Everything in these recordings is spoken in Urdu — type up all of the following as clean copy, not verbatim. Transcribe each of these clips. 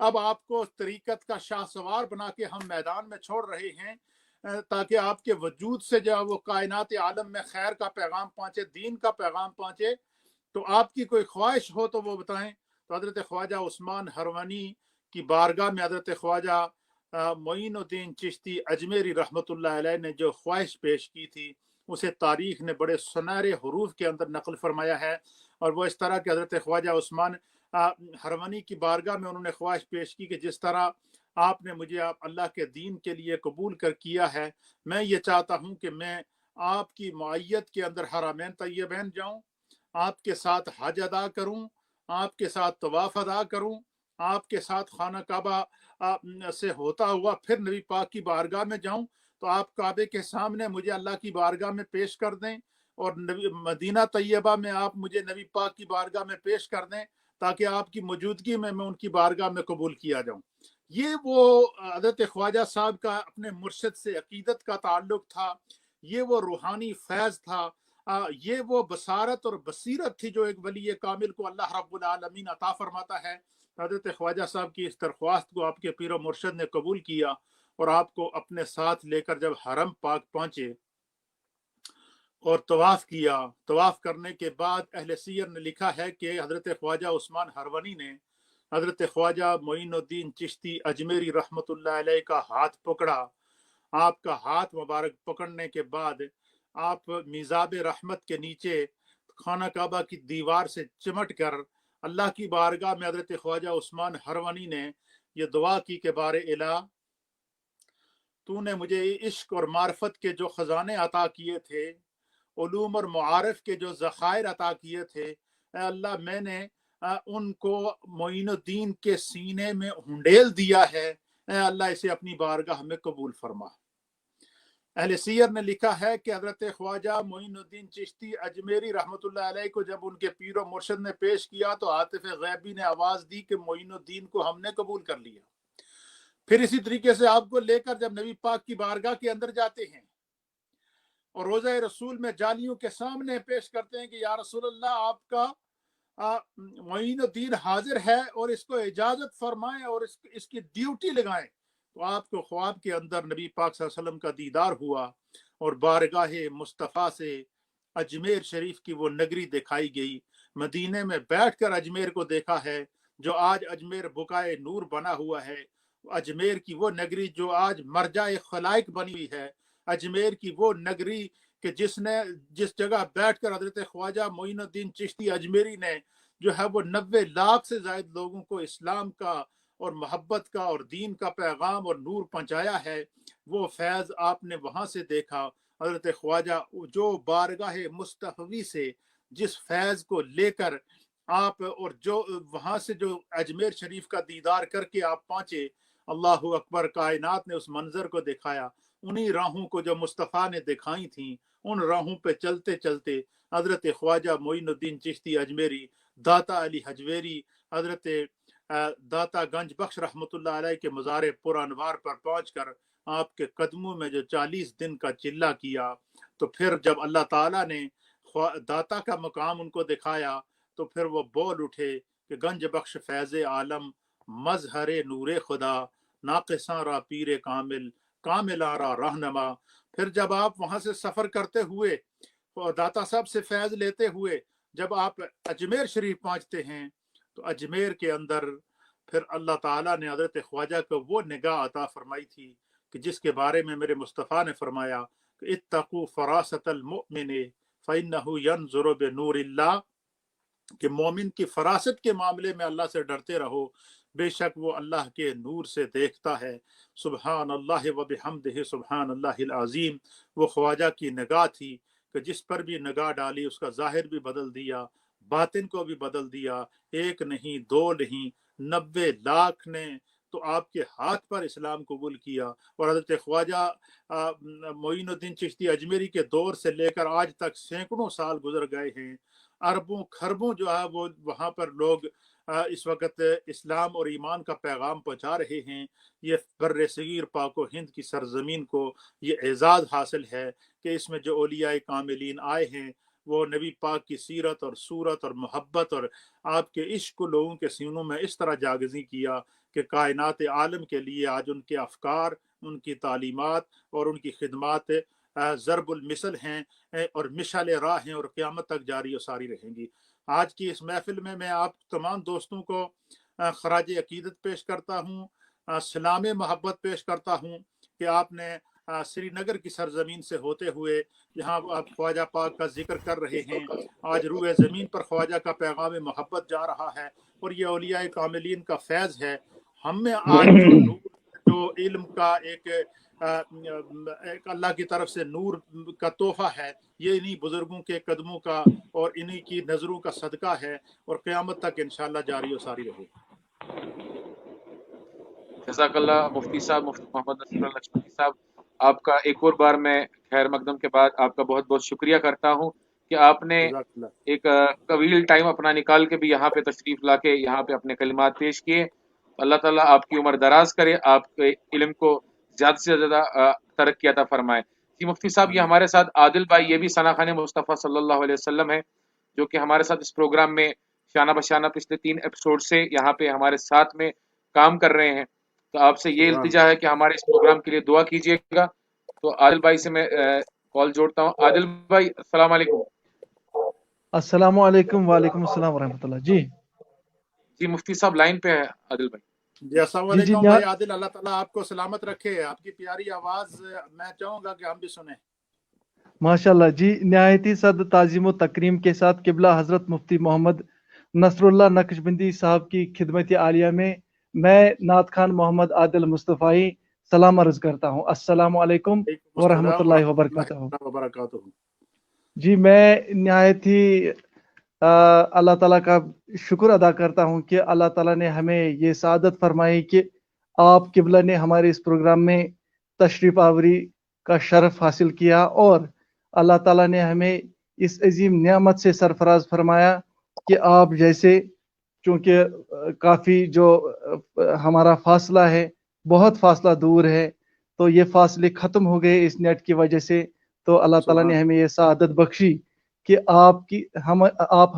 اب آپ کو طریقت کا شاہ سوار بنا کے ہم میدان میں چھوڑ رہے ہیں تاکہ آپ کے وجود سے جو وہ کائنات عالم میں خیر کا پیغام پہنچے، دین کا پیغام پہنچے۔ تو آپ کی کوئی خواہش ہو تو وہ بتائیں۔ تو حضرت خواجہ عثمان ہروانی کی بارگاہ میں حضرت خواجہ معین الدین چشتی اجمیری رحمۃ اللہ علیہ نے جو خواہش پیش کی تھی اسے تاریخ نے بڑے سنہرے حروف کے اندر نقل فرمایا ہے، اور وہ اس طرح کہ حضرت خواجہ عثمان ہروانی کی بارگاہ میں انہوں نے خواہش پیش کی کہ جس طرح آپ نے مجھے اللہ کے دین کے لیے قبول کر کیا ہے، میں یہ چاہتا ہوں کہ میں آپ کی معیت کے اندر حرمین طیبین جاؤں، آپ کے ساتھ حج ادا کروں، آپ کے ساتھ طواف ادا کروں، آپ کے ساتھ خانہ کعبہ سے ہوتا ہوا پھر نبی پاک کی بارگاہ میں جاؤں، تو آپ کعبے کے سامنے مجھے اللہ کی بارگاہ میں پیش کر دیں، اور مدینہ طیبہ میں آپ مجھے نبی پاک کی بارگاہ میں پیش کر دیں تاکہ آپ کی موجودگی میں ان کی بارگاہ میں قبول کیا جاؤں۔ یہ وہ حضرت خواجہ صاحب کا اپنے مرشد سے عقیدت کا تعلق تھا، یہ وہ روحانی فیض تھا، یہ وہ بصارت اور بصیرت تھی جو ایک ولی کامل کو اللہ رب العالمین عطا فرماتا ہے۔ حضرت خواجہ صاحب کی اس درخواست کو آپ کے پیر و مرشد نے قبول کیا اور آپ کو اپنے ساتھ لے کر جب حرم پاک پہنچے اور طواف کیا، طواف کرنے کے بعد اہل سیر نے لکھا ہے کہ حضرت خواجہ عثمان ہروانی نے حضرت خواجہ معین الدین چشتی اجمیری رحمۃ اللہ علیہ کا ہاتھ پکڑا۔ آپ کا ہاتھ مبارک پکڑنے کے بعد آپ میزاب رحمت کے نیچے خانہ کعبہ کی دیوار سے چمٹ کر اللہ کی بارگاہ میں حضرت خواجہ عثمان ہروانی نے یہ دعا کی کہ بار الہ، تو نے مجھے عشق اور معرفت کے جو خزانے عطا کیے تھے، علوم اور معارف کے جو ذخائر عطا کیے تھے، اے اللہ میں نے ان کو معین الدین کے سینے میں ہنڈیل دیا ہے، اے اللہ اسے اپنی بارگاہ میں قبول فرما۔ اہل سیر نے لکھا ہے کہ حضرت خواجہ معین الدین چشتی اجمیری رحمۃ اللہ علیہ کو جب ان کے پیر و مرشد نے پیش کیا تو عاطف غیبی نے آواز دی کہ معین الدین کو ہم نے قبول کر لیا۔ پھر اسی طریقے سے آپ کو لے کر جب نبی پاک کی بارگاہ کے اندر جاتے ہیں اور روزہ رسول میں جالیوں کے سامنے پیش کرتے ہیں کہ یا رسول اللہ آپ کا معین الدین حاضر ہے اور اس کو اجازت فرمائیں اور اس کی ڈیوٹی لگائیں، تو آپ کو خواب کے اندر نبی پاک صلی اللہ علیہ وسلم کا دیدار ہوا اور بارگاہ مصطفیٰ سے اجمیر شریف کی وہ نگری دکھائی گئی۔ مدینے میں بیٹھ کر اجمیر کو دیکھا ہے جو آج اجمیر بقائے نور بنا ہوا ہے، اجمیر کی وہ نگری جو آج مرجع خلائق بنی ہوئی ہے، اجمیر کی وہ نگری کہ جس جگہ بیٹھ کر حضرت خواجہ معین الدین چشتی اجمیری نے جو ہے وہ 90 لاکھ سے زائد لوگوں کو اسلام کا اور محبت کا اور دین کا پیغام اور نور پہنچایا ہے، وہ فیض آپ نے وہاں سے دیکھا۔ حضرت خواجہ جو بارگاہ مصطفی سے جس فیض کو لے کر آپ اور جو وہاں سے جو اجمیر شریف کا دیدار کر کے آپ پہنچے، اللہ اکبر، کائنات نے اس منظر کو دکھایا۔ انہی راہوں کو جو مصطفیٰ نے دکھائی تھیں، ان راہوں پہ چلتے چلتے حضرت خواجہ معین الدین چشتی اجمیری، داتا علی حجویری، حضرت داتا گنج بخش رحمۃ اللہ علیہ کے مزار پر انوار پر پہنچ کر آپ کے قدموں میں جو 40 دن کا چلہ کیا، تو پھر جب اللہ تعالیٰ نے داتا کا مقام ان کو دکھایا تو پھر وہ بول اٹھے کہ گنج بخش فیض عالم، مظہر نور خدا، ناقصاں را پیر کامل، کاملاں را رہنما۔ پھر جب آپ وہاں سے سفر کرتے ہوئے داتا صاحب سے فیض لیتے ہوئے جب آپ اجمیر شریف پہنچتے ہیں تو اجمیر کے اندر پھر اللہ تعالیٰ نے حضرت خواجہ کو وہ نگاہ عطا فرمائی تھی کہ جس کے بارے میں میرے مصطفیٰ نے فرمایا کہ اتقوا فراست المؤمن فإنه ينظر بنور اللہ، کہ مومن کی فراست کے معاملے میں اللہ سے ڈرتے رہو، بے شک وہ اللہ کے نور سے دیکھتا ہے۔ سبحان اللہ و بحمدہ سبحان اللہ العظیم۔ وہ خواجہ کی نگاہ تھی کہ جس پر بھی نگاہ ڈالی اس کا ظاہر بھی بدل دیا، باطن کو بھی بدل دیا۔ ایک نہیں، دو نہیں، 90 لاکھ نے تو آپ کے ہاتھ پر اسلام قبول کیا۔ اور حضرت خواجہ معین الدین چشتی اجمیری کے دور سے لے کر آج تک سینکڑوں سال گزر گئے ہیں، اربوں خربوں جو ہے وہ وہاں پر لوگ اس وقت اسلام اور ایمان کا پیغام پہنچا رہے ہیں۔ یہ بر صغیر پاک و ہند کی سرزمین کو یہ اعزاز حاصل ہے کہ اس میں جو اولیاء کاملین آئے ہیں وہ نبی پاک کی سیرت اور صورت اور محبت اور آپ کے عشق کو لوگوں کے سینوں میں اس طرح جاگزی کیا کہ کائنات عالم کے لیے آج ان کے افکار، ان کی تعلیمات اور ان کی خدمات ضرب المثل ہیں اور مشعل راہ ہیں اور قیامت تک جاری و ساری رہیں گی۔ آج کی اس محفل میں آپ تمام دوستوں کو خراج عقیدت پیش کرتا ہوں، سلام محبت پیش کرتا ہوں کہ آپ نے سری نگر کی سرزمین سے ہوتے ہوئے یہاں آپ خواجہ پاک کا ذکر کر رہے ہیں۔ آج روئے زمین پر خواجہ کا پیغام محبت جا رہا ہے اور یہ اولیاء کاملین کا فیض ہے۔ ہم میں آج جو نور، جو علم کا ایک اللہ کی طرف سے نور کا تحفہ ہے، یہ انہی بزرگوں کے قدموں کا اور انہی کی نظروں کا صدقہ ہے اور قیامت تک انشاءاللہ جاری و ساری رہے۔ جزاک اللہ مفتی صاحب، مفتی محمد نصر اللہ لکشمنی صاحب، آپ کا ایک اور بار میں خیر مقدم کے بعد آپ کا بہت بہت شکریہ کرتا ہوں کہ آپ نے جزاک اللہ۔ ایک طویل ٹائم اپنا نکال کے بھی یہاں پہ تشریف لا کے یہاں پہ اپنے کلمات پیش کیے۔ اللہ تعالیٰ آپ کی عمر دراز کرے، آپ کے علم کو زیادہ سے زیادہ ترقی عطا فرمائے۔ جی مفتی صاحب، یہ ہمارے ساتھ عادل بھائی، یہ بھی ثنا خان مصطفیٰ صلی اللہ علیہ وسلم ہے، جو کہ ہمارے ساتھ اس پروگرام میں شانہ بشانہ پچھلے 3 ایپیسوڈ سے یہاں پہ ہمارے ساتھ میں کام کر رہے ہیں۔ تو آپ سے یہ التجا ہے کہ ہمارے اس پروگرام کے لیے دعا کیجیے گا۔ تو عادل بھائی سے میں کال جوڑتا ہوں۔ عادل بھائی السلام علیکم۔ السلام علیکم۔ وعلیکم السلام ورحمۃ اللہ۔ جی مفتی صاحب لائن پہ ہے عادل بھائی۔ جی السلام علیکم بھائی عادل، اللہ تعالیٰ آپ کو سلامت رکھے۔ آپ کی پیاری آواز میں چاہوں گا کہ ہم بھی سنیں۔ ماشاء اللہ جی، نہایتی صد تعظیم و تکریم کے ساتھ قبلہ حضرت مفتی محمد نصر اللہ نقشبندی صاحب کی خدمت عالیہ میں نعت خان محمد عادل مصطفی سلام عرض کرتا ہوں۔ السلام علیکم ورحمۃ اللہ وبرکاتہ۔ جی میں نہایت ہی اللہ تعالیٰ کا شکر ادا کرتا ہوں کہ اللہ تعالیٰ نے ہمیں یہ سعادت فرمائی کہ آپ قبلہ نے ہمارے اس پروگرام میں تشریف آوری کا شرف حاصل کیا، اور اللہ تعالیٰ نے ہمیں اس عظیم نعمت سے سرفراز فرمایا کہ آپ جیسے، چونکہ کافی جو ہمارا فاصلہ ہے بہت فاصلہ دور ہے، تو یہ فاصلے ختم ہو گئے اس نیٹ کی وجہ سے، تو اللہ تعالیٰ نے ہمیں یہ سعادت بخشی کہ آپ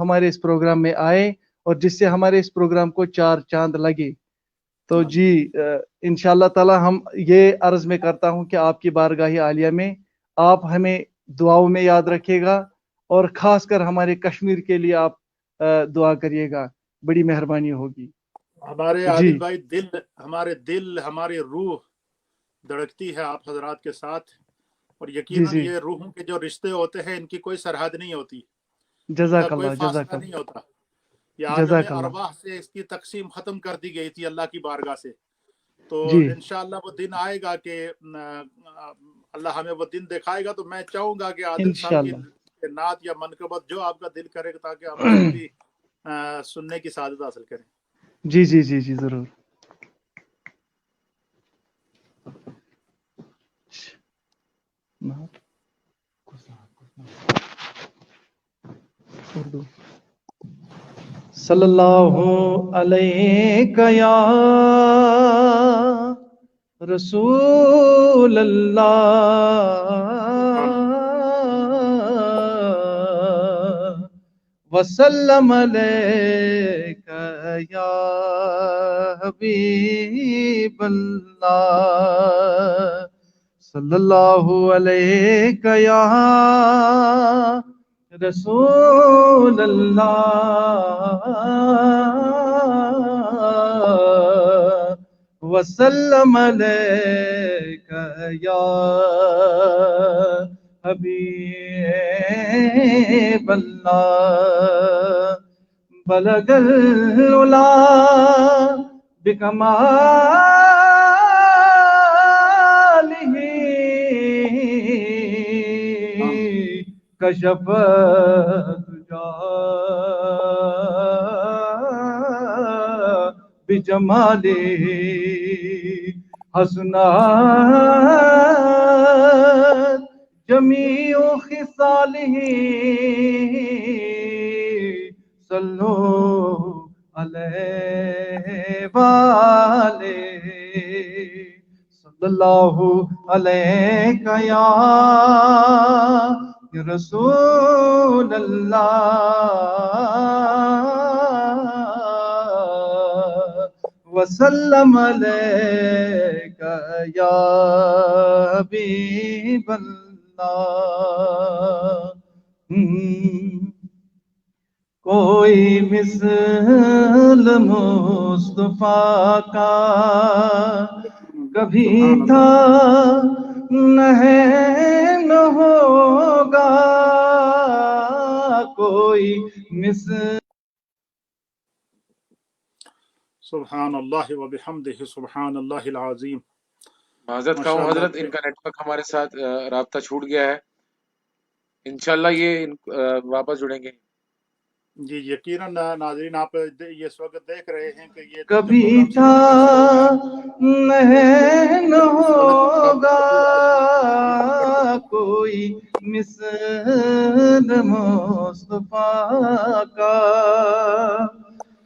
ہمارے اس پروگرام میں آئے، اور جس سے ہمارے اس پروگرام کو 4 چاند لگے۔ تو جی انشاءاللہ تعالیٰ ہم یہ عرض میں کرتا ہوں کہ آپ کی بارگاہ عالیہ میں آپ ہمیں دعاؤں میں یاد رکھیے گا، اور خاص کر ہمارے کشمیر کے لیے آپ دعا کریے گا، بڑی مہربانی ہوگی۔ ہمارے عادل بھائی دل ہماری روح دھڑکتی ہے آپ حضرات کے ساتھ، اور یقیناً یہ روحوں کے جو رشتے ہوتے ہیں ان کی کوئی سرحد نہیں ہوتی، جزاک کوئی اللہ، فاصلہ نہیں ہوتا۔ یہ عالم ارواح سے اس کی تقسیم ختم کر دی گئی تھی اللہ کی بارگاہ سے، تو انشاءاللہ وہ دن آئے گا کہ اللہ ہمیں وہ دن دکھائے گا۔ تو میں چاہوں گا کہ عادل صاحب کی نعت یا منقبت جو آپ کا دل کرے گا، تاکہ ہم اس کو بھی سننے کی سعادت حاصل کریں۔ جی جی جی جی ضرور۔ صلی اللہ علیہ یا رسول اللہ وسلم علیک یا حبیب اللہ صلی اللہ علیہ یا رسول اللہ وسلم علیک یا حبیب اللہ بلغ العلا بکمالہ کشف الدجی بجمالہ حسنات جمیع خصالہ صلو علیہ وآلہ صلی اللہ علیہ یا رسول اللہ وسلم علیکہ یا حبیب اللہ۔ کوئی مثل مصطفیٰ کا کبھی سبحان تھا اللہ، نہ ہے نہ ہوگا، کوئی مثل سبحان اللہ و بحمدہ، سبحان اللہ العظیم۔ معذرت خواہ ہوں ماشاء اللہ حضرت، ان کا نیٹ ورک ہمارے ساتھ رابطہ چھوٹ گیا ہے، انشاءاللہ یہ واپس جڑیں گے۔ جی یقیناً ناظرین، آپ یہ اس وقت دیکھ رہے ہیں کہ یہ جو کبھی پروگرام تھا شروع ہونے سے ہو رہا ہے نہ ہے نہ سبحان ہوگا، کوئی مثل مصطفیٰ کا،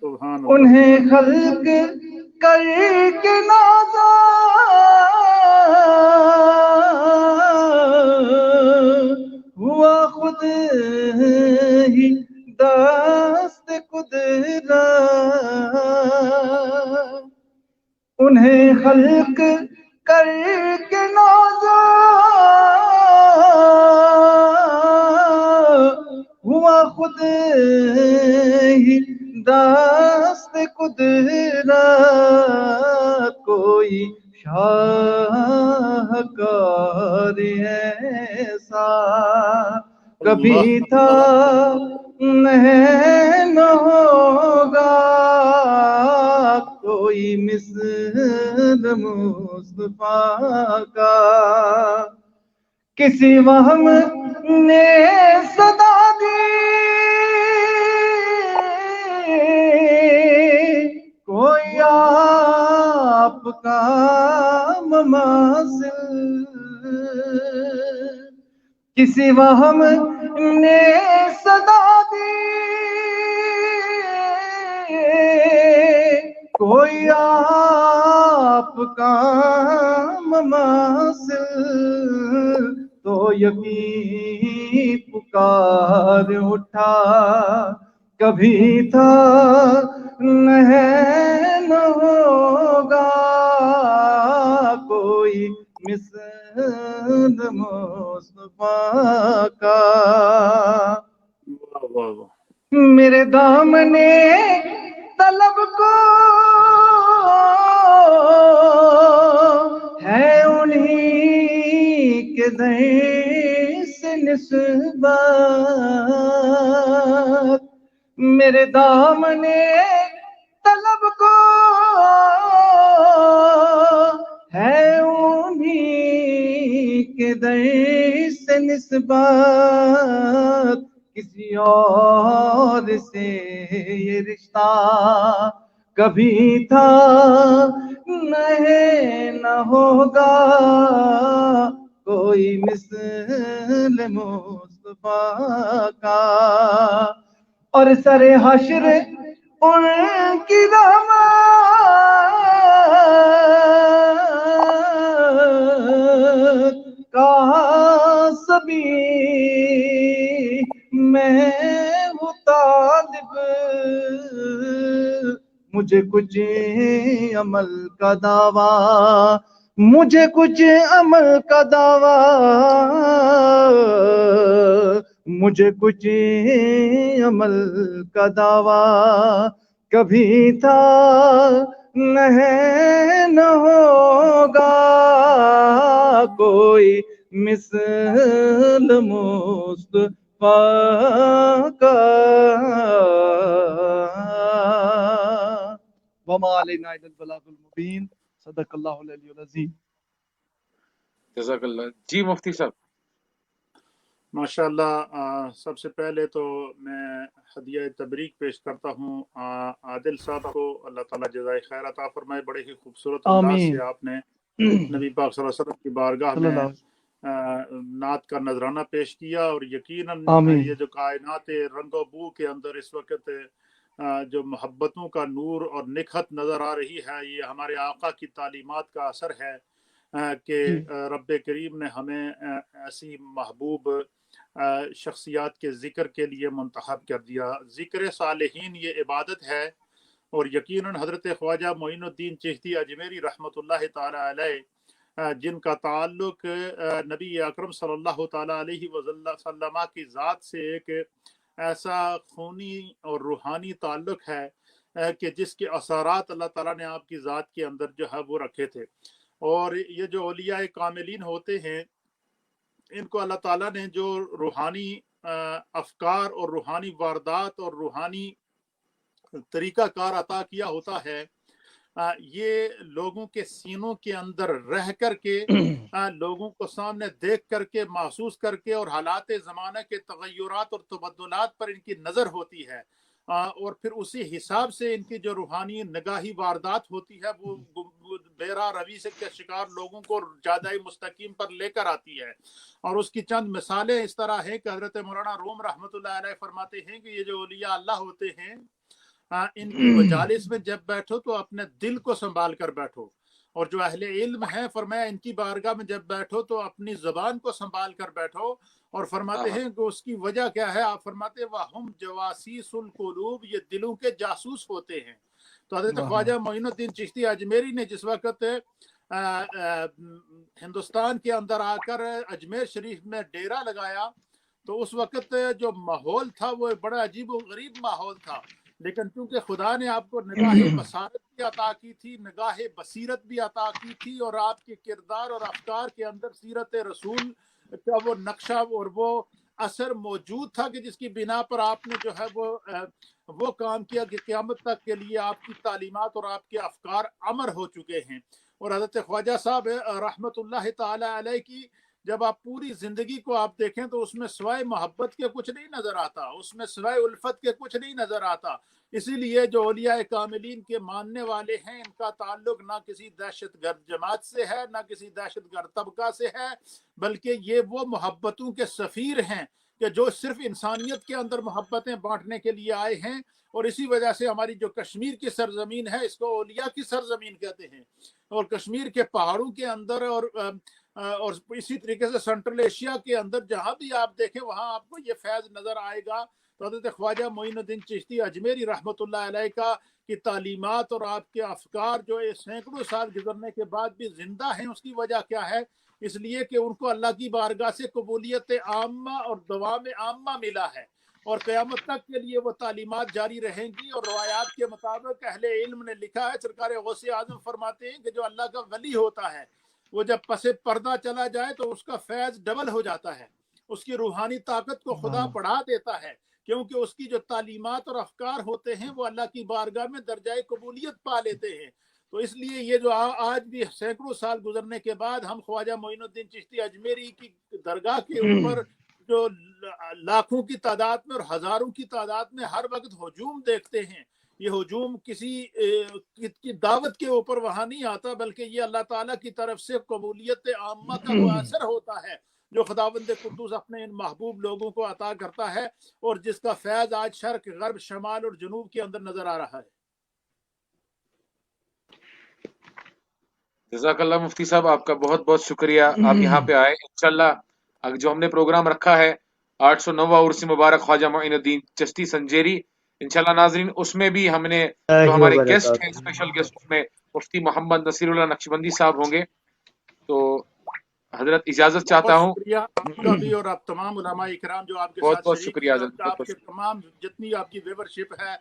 اللہ، انہیں خلق کر کے نازا، ہوا خود ہی دست قدرت، انہیں خلق کر کے نازا، ہوا خود ہی دست قدرت، کوئی شاہکار ایسا کبھی تھا نہ ہے نہ ہوگا، کوئی مثل مصطفیٰ کا، کسی وہم نے صدا دی کوئی آپ کا مماثل، کسی وہم نے صدا دی کوئی آپ کا مماثل، تو یقین پکار اٹھا کبھی تھا نہ ہے نہ ہوگا، کوئی مثل مصطفیٰ کا، واہ واہ واہ، میرے دامنے طلب کو ہے انہی کے در سے نسبت، میرے دامنے طلب کو ہے انہی کے در سے نسبت، کسی اور سے یہ رشتہ کبھی تھا نہ ہے نہ ہوگا، کوئی مثل مصطفیٰ کا، اور سر حشر ان کی رحمت کا سبھی میں ہوں طالب، مجھے کچھ عمل کا دعویٰ، مجھے کچھ عمل کا دعویٰ، مجھے کچھ عمل کا دعویٰ کبھی تھا نہ ہے نہ ہوگا، کوئی مثل مصطفیٰ کا، وما علینا الا البلاغ المبین، صدق اللہ العلی العظیم۔ جزاک اللہ۔ جی مفتی صاحب۔ ماشاء اللہ، سب سے پہلے تو میں ہدیہ تبریک پیش کرتا ہوں عادل صاحب کو، اللہ تعالیٰ جزائے خیر عطا فرمائے، بڑے ہی خوبصورت انداز آمین۔ سے آپ نے نبی پاک صلی اللہ علیہ وسلم کی بارگاہ صلی میں اللہ علیہ نعت کا نذرانہ پیش کیا، اور یقیناً آمین۔ یہ جو کائنات رنگ و بو کے اندر اس وقت جو محبتوں کا نور اور نکھت نظر آ رہی ہے، یہ ہمارے آقا کی تعلیمات کا اثر ہے کہ جی رب کریم نے ہمیں ایسی محبوب شخصیات کے ذکر کے لیے منتخب کر دیا۔ ذکر صالحین یہ عبادت ہے اور یقیناً حضرت خواجہ معین الدین چشتی اجمیری رحمۃ اللہ تعالی علیہ جن کا تعلق نبی اکرم صلی اللہ تعالی علیہ وسلم کی ذات سے ایک ایسا خونی اور روحانی تعلق ہے کہ جس کے اثرات اللہ تعالیٰ نے آپ کی ذات کے اندر جو ہے وہ رکھے تھے. اور یہ جو اولیاء کاملین ہوتے ہیں ان کو اللہ تعالیٰ نے جو روحانی افکار اور روحانی واردات اور روحانی طریقہ کار عطا کیا ہوتا ہے یہ لوگوں کے سینوں کے اندر رہ کر کے لوگوں کو سامنے دیکھ کر کے محسوس کر کے اور حالات زمانہ کے تغیرات اور تبدلات پر ان کی نظر ہوتی ہے اور پھر اسی حساب سے ان کی جو روحانی نگاہی واردات ہوتی ہے وہ بیرا روی سے کے شکار لوگوں کو جادۂ مستقیم پر لے کر آتی ہے. اور اس کی چند مثالیں اس طرح ہیں کہ حضرت مولانا روم رحمۃ اللہ علیہ فرماتے ہیں کہ یہ جو اولیاء اللہ ہوتے ہیں ان کی مجالس میں جب بیٹھو تو اپنے دل کو سنبھال کر بیٹھو, اور جو اہل علم ہیں فرمایا ان کی بارگاہ میں جب بیٹھو تو اپنی زبان کو سنبھال کر بیٹھو. اور فرماتے ہیں کہ اس کی وجہ کیا ہے, آپ فرماتے ہیں وَهُمْ جَوَاسِيسُ الْقُلُوبِ, یہ دلوں کے جاسوس ہوتے ہیں. تو حضرت خواجہ معین الدین چشتی اجمیری نے جس وقت ہندوستان کے اندر آ کر اجمیر شریف میں ڈیرا لگایا تو اس وقت جو ماحول تھا وہ بڑا عجیب و غریب ماحول تھا, لیکن کیونکہ خدا نے آپ کو نگاہ بصارت بھی عطا کی تھی, نگاہ بصیرت بھی عطا کی تھی, اور آپ کے کردار اور افکار کے اندر سیرت رسول کا وہ نقشہ اور وہ اثر موجود تھا کہ جس کی بنا پر آپ نے جو ہے وہ کام کیا کہ قیامت تک کے لیے آپ کی تعلیمات اور آپ کے افکار امر ہو چکے ہیں. اور حضرت خواجہ صاحب رحمت اللہ تعالی علیہ کی جب آپ پوری زندگی کو آپ دیکھیں تو اس میں سوائے محبت کے کچھ نہیں نظر آتا, اس میں سوائے الفت کے کچھ نہیں نظر آتا. اسی لیے جو اولیاء کاملین کے ماننے والے ہیں ان کا تعلق نہ کسی دہشت گرد جماعت سے ہے نہ کسی دہشت گرد طبقہ سے ہے, بلکہ یہ وہ محبتوں کے سفیر ہیں کہ جو صرف انسانیت کے اندر محبتیں بانٹنے کے لیے آئے ہیں. اور اسی وجہ سے ہماری جو کشمیر کی سرزمین ہے اس کو اولیاء کی سرزمین کہتے ہیں, اور کشمیر کے پہاڑوں کے اندر اور اسی طریقے سے سینٹرل ایشیا کے اندر جہاں بھی آپ دیکھیں وہاں آپ کو یہ فیض نظر آئے گا. تو حضرت خواجہ معین الدین چشتی اجمیری رحمۃ اللہ علیہ کی تعلیمات اور آپ کے افکار جو سینکڑوں سال گزرنے کے بعد بھی زندہ ہیں, اس کی وجہ کیا ہے, اس لیے کہ ان کو اللہ کی بارگاہ سے قبولیت عامہ اور دوام عامہ ملا ہے, اور قیامت تک کے لیے وہ تعلیمات جاری رہیں گی. اور روایات کے مطابق اہل علم نے لکھا ہے, سرکار غوث اعظم فرماتے ہیں کہ جو اللہ کا ولی ہوتا ہے وہ جب پس پردہ چلا جائے تو اس کا فیض ڈبل ہو جاتا ہے, اس کی روحانی طاقت کو خدا بڑھا دیتا ہے, کیونکہ اس کی جو تعلیمات اور افکار ہوتے ہیں وہ اللہ کی بارگاہ میں درجۂ قبولیت پا لیتے ہیں. تو اس لیے یہ جو آج بھی سینکڑوں سال گزرنے کے بعد ہم خواجہ معین الدین چشتی اجمیری کی درگاہ کے اوپر جو لاکھوں کی تعداد میں اور ہزاروں کی تعداد میں ہر وقت ہجوم دیکھتے ہیں, یہ ہجوم کسی کی دعوت کے اوپر وہاں نہیں آتا, بلکہ یہ اللہ تعالیٰ کی طرف سے قبولیت عامہ کا وہ اثر ہوتا ہے جو خداوند قدوس اپنے ان محبوب لوگوں کو عطا کرتا ہے, اور جس کا فیض آج شرق, غرب, شمال اور جنوب کے اندر نظر آ رہا ہے. جزاک اللہ مفتی صاحب, آپ کا بہت بہت شکریہ, آپ یہاں پہ آئے. انشاءاللہ جو ہم نے پروگرام رکھا ہے 809واں عرس مبارک خواجہ معین الدین چشتی سنجیری, انشاءاللہ ناظرین اس میں بھی ہم نے جو ہمارے گیسٹ ہیں اسپیشل گیسٹ, اس میں مفتی محمد نصیر اللہ نقشبندی صاحب ہوں گے. تو حضرت اجازت چاہتا ہوں. شکریہ آپ کا بھی اور آپ تمام علماء اکرام جو آپ کے بہت ساتھ بہت شریک شکریہ ہیں, حضرت, آپ کے تمام جتنی آپ کی ویورشپ ہے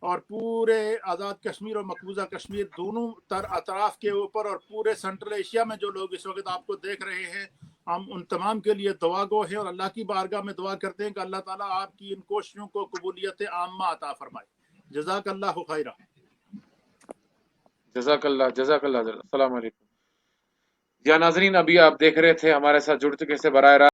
اور پورے آزاد کشمیر اور مقبوضہ کشمیر دونوں اطراف کے اوپر اور پورے سینٹرل ایشیا میں جو لوگ اس وقت آپ کو دیکھ رہے ہیں, ہم ان تمام کے لیے دعا گو ہیں اور اللہ کی بارگاہ میں دعا کرتے ہیں کہ اللہ تعالیٰ آپ کی ان کوششوں کو قبولیت عامہ عطا فرمائے. جزاک اللہ خیرہ. جزاک اللہ السلام علیکم. یا ناظرین ابھی آپ دیکھ رہے تھے ہمارے ساتھ جڑ چکے سے براہ راست